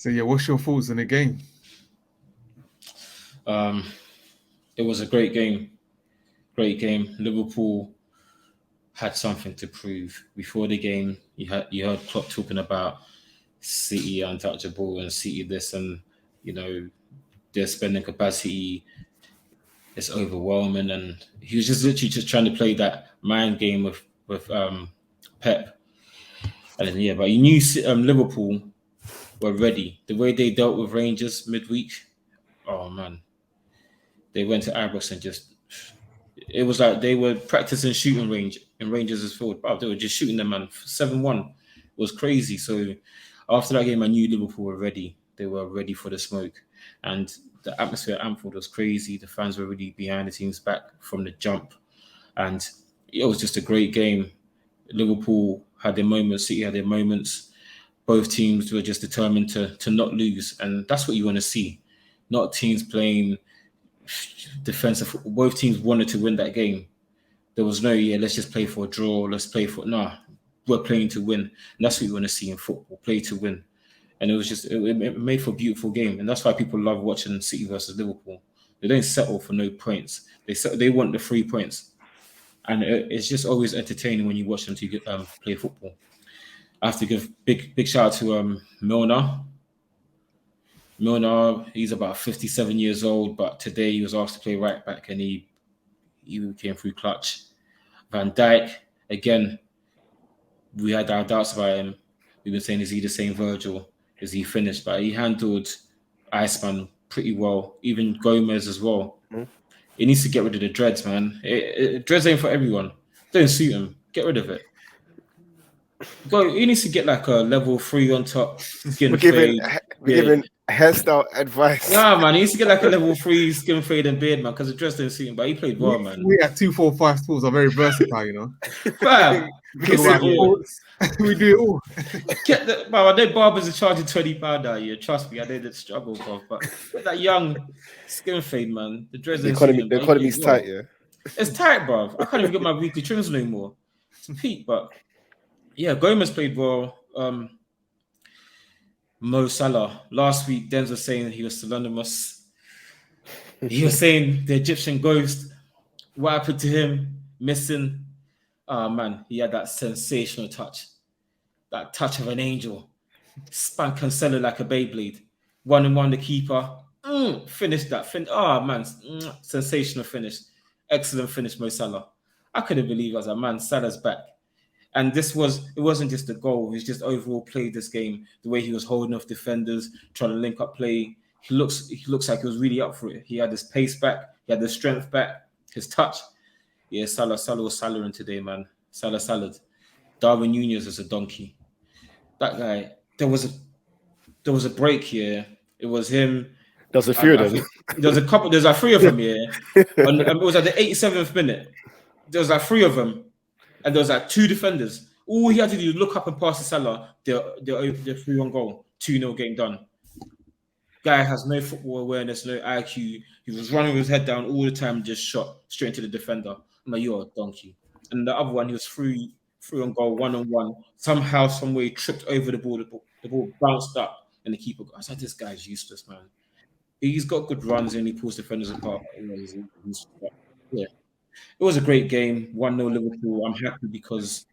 So yeah, what's your thoughts on the game? Um, it was a great game. Great game. Liverpool had something to prove before the game. You heard Klopp talking about City untouchable and City this and you know their spending capacity is overwhelming, and he was just literally just trying to play that mind game with Pep. And then, yeah, but you knew Liverpool were ready. The way they dealt with Rangers midweek, oh man, they went to Ibrox and just it was like they were practicing shooting range in Rangers' field. Bro, they were just shooting them, man. 7-1. It was crazy. So after that game, I knew Liverpool were ready. They were ready for the smoke. And the atmosphere at Anfield was crazy. The fans were really behind the teams back from the jump. And it was just a great game. Liverpool had their moments, City had their moments. Both teams were just determined to not lose. And that's what you want to see. Not teams playing defensive. Both teams wanted to win that game. There was no, yeah, let's just play for a draw. Let's play for, nah, we're playing to win. And that's what you want to see in football, play to win. And it was just, it made for a beautiful game. And that's why people love watching City versus Liverpool. They don't settle for no points. They want the 3 points. And it's just always entertaining when you watch them play football. I have to give big shout out to Milner. Milner, he's about 57 years old, but today he was asked to play right back and he came through clutch. Van Dijk, again, we had our doubts about him. We've been saying, is he the same Virgil? Is he finished? But he handled Iceman pretty well. Even Gomez as well. Mm-hmm. He needs to get rid of the dreads, man. Dreads ain't for everyone. Don't suit him. Get rid of it. He needs to get like a level 3 on top. Skin fade. We're giving hairstyle advice. Nah, man, he needs to get like a level 3 skin fade and beard, man, because the dress didn't suit him, but he played well, man. We at 245 tools are very versatile, you know. Fam, we do it all. Get the, bro, I know barbers are charging £20 out here. Trust me, I know the struggle, bro. But get that young skin fade, man. The dress didn't suit him. The economy's tight, yeah. It's tight, bro. I can't even get my weekly trims no more. It's peak, but yeah, Gomez played well. Mo Salah. Last week, Denz was saying he was synonymous. He was saying the Egyptian ghost. What happened to him? Missing. Oh, man, he had that sensational touch. That touch of an angel. Span Cancelo like a Beyblade. 1-on-1 the keeper. Finished that. Oh, man. Sensational finish. Excellent finish, Mo Salah. I couldn't believe it. I was like, man, Salah's back. And it wasn't just the goal. He's just overall played this game. The way he was holding off defenders, trying to link up play. He looks like he was really up for it. He had his pace back. He had the strength back. His touch. Yeah, Salah was Salahin today, man. Salah salad. Darwin Nunez is a donkey. That guy. There was a break here. It was him. There's a few of them. There's a couple. There's like 3 of them here. And it was at the 87th minute. There was like 3 of them. And there was like 2 defenders. All he had to do was look up and pass to Salah. They're 3 on goal. 2-0 game done. Guy has no football awareness, no IQ. He was running with his head down all the time, just shot straight into the defender. I'm like, you're a donkey. And the other one, he was 3 on goal, 1-on-1. Somehow, some way, tripped over the ball. The ball bounced up, and the keeper got. I was like, this guy's useless, man. He's got good runs and he pulls defenders apart. Yeah. It was a great game. 1-0 Liverpool. I'm happy because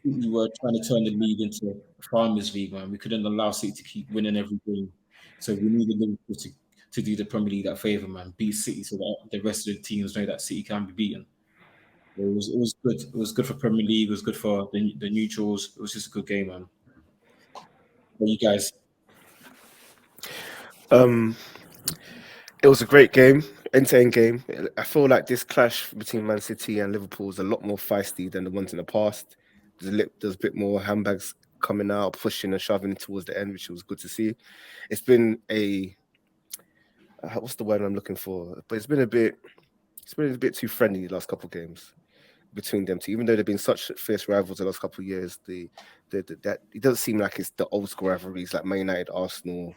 we were trying to turn the league into a Farmers League, man. We couldn't allow City to keep winning every game. So we needed Liverpool to do the Premier League that favour, man. Beat City so that the rest of the teams know that City can be beaten. It was good. It was good for Premier League. It was good for the neutrals. It was just a good game, man. What you guys? It was a great game, end-to-end game. I feel like this clash between Man City and Liverpool is a lot more feisty than the ones in the past. There's a bit more handbags coming out, pushing and shoving towards the end, which was good to see. It's been what's the word I'm looking for? But it's been a bit too friendly the last couple of games between them two. Even though they've been such fierce rivals the last couple of years, that it doesn't seem like it's the old school rivalries like Man United, Arsenal,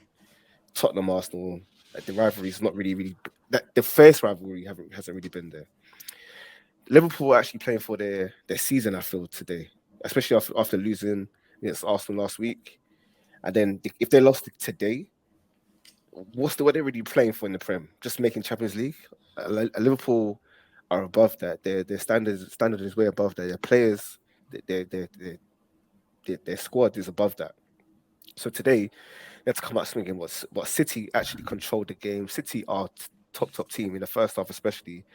Tottenham, Arsenal. Like the rivalry is not really that the first rivalry hasn't really been there. Liverpool are actually playing for their season, I feel, today, especially after losing against Arsenal last week. And then if they lost today, what are they really playing for in the Prem? Just making Champions League? Liverpool are above that. Their standard is way above that. Their players, their squad is above that. So today, they had to come out swinging. What City actually controlled the game. City are top team in the first half, especially.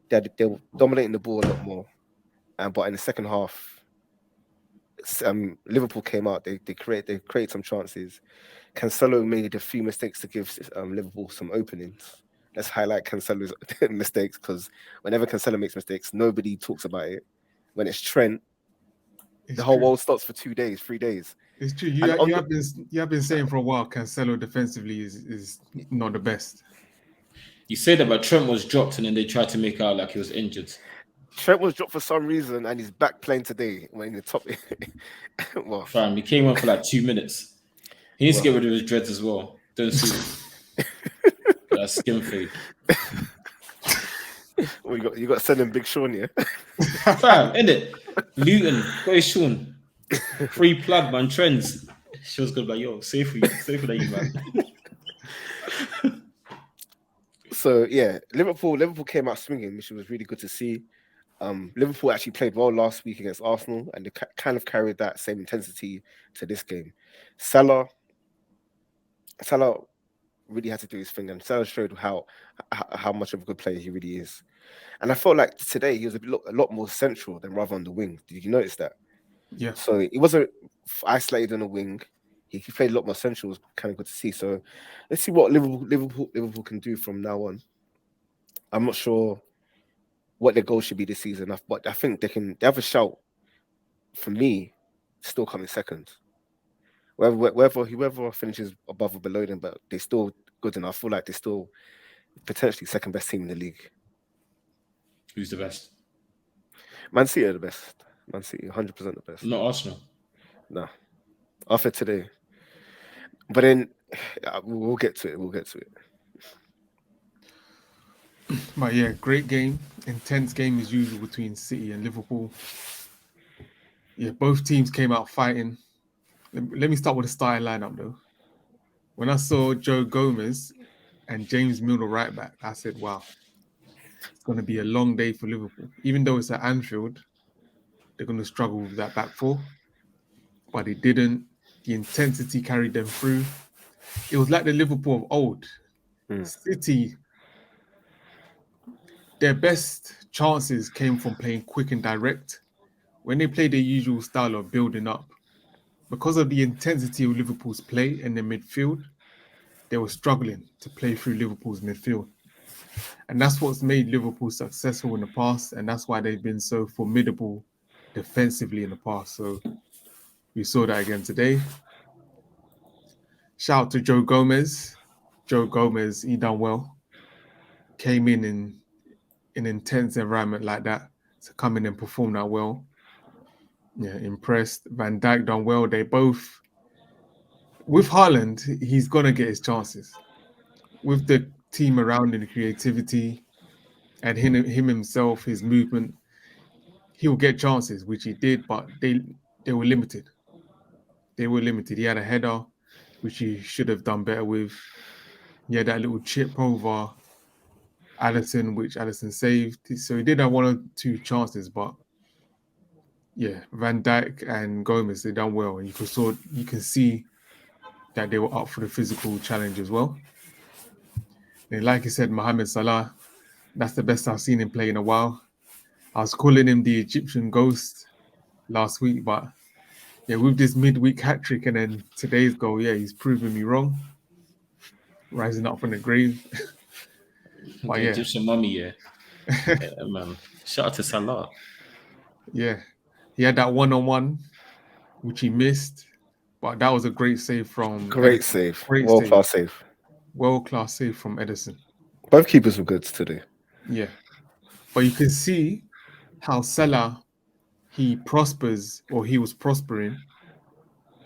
They were dominating the ball a lot more, but in the second half, Liverpool came out. They created some chances. Cancelo made a few mistakes to give Liverpool some openings. Let's highlight Cancelo's mistakes, because whenever Cancelo makes mistakes, nobody talks about it. When it's Trent, the whole world stops for 2 days, 3 days. It's true. You have been saying for a while, Cancelo defensively is not the best. You said that, but Trent was dropped, and then they tried to make out like he was injured. Trent was dropped for some reason, and he's back playing today when in the top. Well, fam, he came on for like 2 minutes. He needs to get rid of his dreads as well. Don't see that skin fade. Well, you got to send him Big Sean, yeah. Fam, innit? Luton, got his Sean. Free plug, man. Trends. She was good, like, yo, safe for that, you, man. So yeah, Liverpool came out swinging, which was really good to see. Liverpool actually played well last week against Arsenal, and they kind of carried that same intensity to this game. Salah really had to do his thing, and Salah showed how much of a good player he really is. And I felt like today he was a lot more central than rather on the wing. Did you notice that? Yeah. So he wasn't isolated on the wing. He played a lot more central. It was kind of good to see. So let's see what Liverpool can do from now on. I'm not sure what their goal should be this season, but I think they have a shout. For me, still coming second. Whoever finishes above or below them, but they're still good enough. I feel like they're still potentially second best team in the league. Who's the best? Man City are the best. Man City, 100% the best. Not Arsenal. No. After today. But then we'll get to it. But yeah, great game. Intense game as usual between City and Liverpool. Yeah, both teams came out fighting. Let me start with the starting lineup though. When I saw Joe Gomez and James Milner right back, I said, wow, it's going to be a long day for Liverpool. Even though it's at Anfield, they're going to struggle with that back four. But they didn't. The intensity carried them through. It was like the Liverpool of old. City, their best chances came from playing quick and direct. When they played their usual style of building up, because of the intensity of Liverpool's play in their midfield, they were struggling to play through Liverpool's midfield. And that's what's made Liverpool successful in the past, and that's why they've been so formidable defensively in the past. So we saw that again today. Shout out to Joe Gomez. Joe Gomez, he done well. Came in an intense environment like that to come in and perform that well. Yeah, impressed. Van Dijk done well. They both, with Haaland, he's gonna get his chances. With the team around him, the creativity, and him himself, his movement, he'll get chances, which he did, but they were limited. They were limited. He had a header, which he should have done better with. He had that little chip over Alisson, which Alisson saved. So he did have 1 or 2 chances, but yeah, Van Dijk and Gomez, they done well. And you can see that they were up for the physical challenge as well. And like you said, Mohamed Salah, that's the best I've seen him play in a while. I was calling him the Egyptian ghost last week, but yeah, with this midweek hat-trick and then today's goal, yeah, he's proven me wrong. Rising up from the grave. But yeah. Egyptian mummy, yeah. Yeah, man. Shout out to Salah. Yeah. He had that one-on-one, which he missed, but that was a great save from World-class save. World-class save from Ederson. Both keepers were good today. Yeah. But you can see how Salah, he was prospering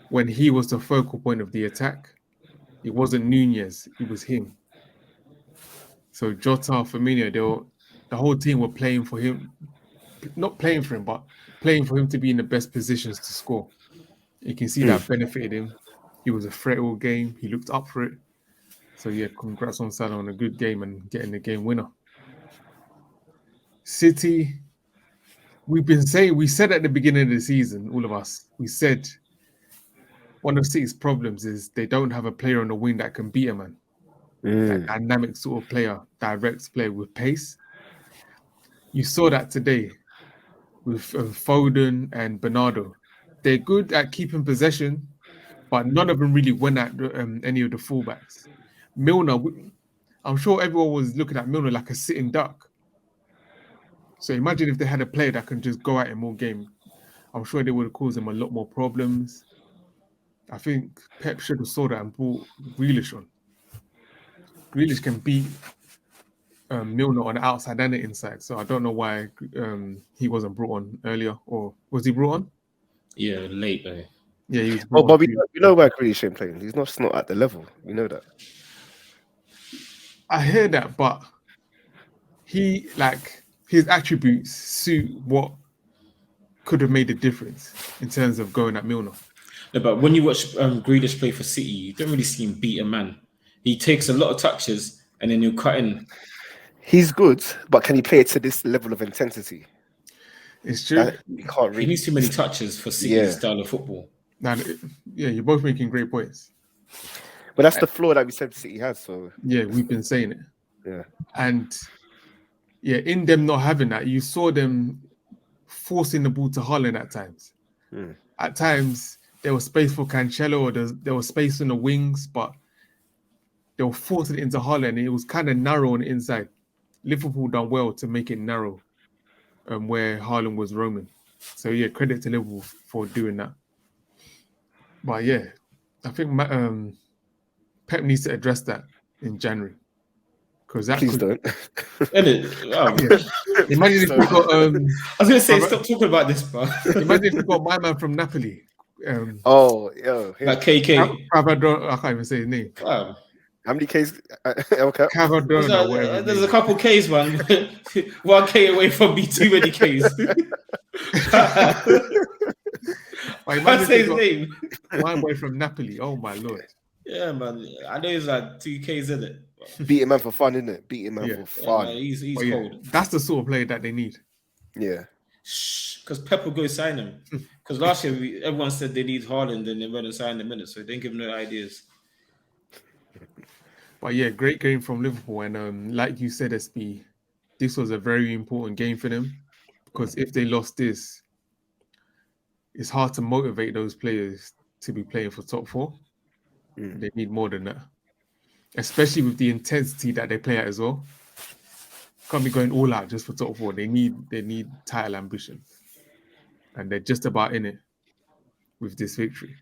when he was the focal point of the attack. It wasn't Nunez, it was him. So Jota, Firmino, the whole team were playing for him. Not playing for him, but playing for him to be in the best positions to score. You can see that benefited him. He was a threat all game. He looked up for it. So yeah, congrats on Salah on a good game and getting the game winner. City, we said at the beginning of the season, all of us, we said one of City's problems is they don't have a player on the wing that can beat a man. That dynamic sort of player, direct player with pace. You saw that today with Foden and Bernardo. They're good at keeping possession, but none of them really went at any of the fullbacks. Milner, I'm sure everyone was looking at Milner like a sitting duck. So imagine if they had a player that can just go at him all game. I'm sure they would have caused him a lot more problems. I think Pep should have saw that and brought Grealish on. Grealish can beat Milner on the outside and the inside. So I don't know why he wasn't brought on earlier. Or was he brought on? Yeah, late though. Yeah, he was brought on. Bobby, you know why Grealish ain't playing. He's not at the level. You know that. I hear that, but his attributes suit what could have made a difference in terms of going at Milner. No, but when you watch Grealish play for City, you don't really see him beat a man. He takes a lot of touches and then he'll cut in. He's good, but can he play it to this level of intensity? It's true. He can't really. He needs too many touches for City's style of football. Now, you're both making great points. But that's the flaw that we said City has. So yeah, we've been saying it. Yeah. And yeah, in them not having that, you saw them forcing the ball to Haaland at times. At times, there was space for Cancelo, or there was space in the wings, but they were forcing it into Haaland, and it was kind of narrow on the inside. Liverpool done well to make it narrow where Haaland was roaming. So yeah, credit to Liverpool for doing that. But yeah, I think Pep needs to address that in January. Because that Please don't. Imagine if we got. I was gonna say, stop talking about this, bro. Imagine if we got my man from Napoli. Like KK. Cavadon, I can't even say his name. Wow. How many Ks? Cavadon or whatever. There's a couple Ks, man. 1K away from me, too many Ks. I say his name. My boy from Napoli. Oh my lord. Yeah, man. I know he's like 2Ks in it. Beat him man for fun, isn't it? Beat him man for fun. Man, he's cold. That's the sort of player that they need. Yeah. Because Pep will go sign him. Because last year everyone said they need Haaland and they went and signed him in it, so they didn't give him no ideas. But yeah, great game from Liverpool, and like you said, SB, this was a very important game for them because if they lost this, it's hard to motivate those players to be playing for top four. They need more than that, especially with the intensity that they play at as well. Can't be going all out just for top four. They need title ambition, and they're just about in it with this victory.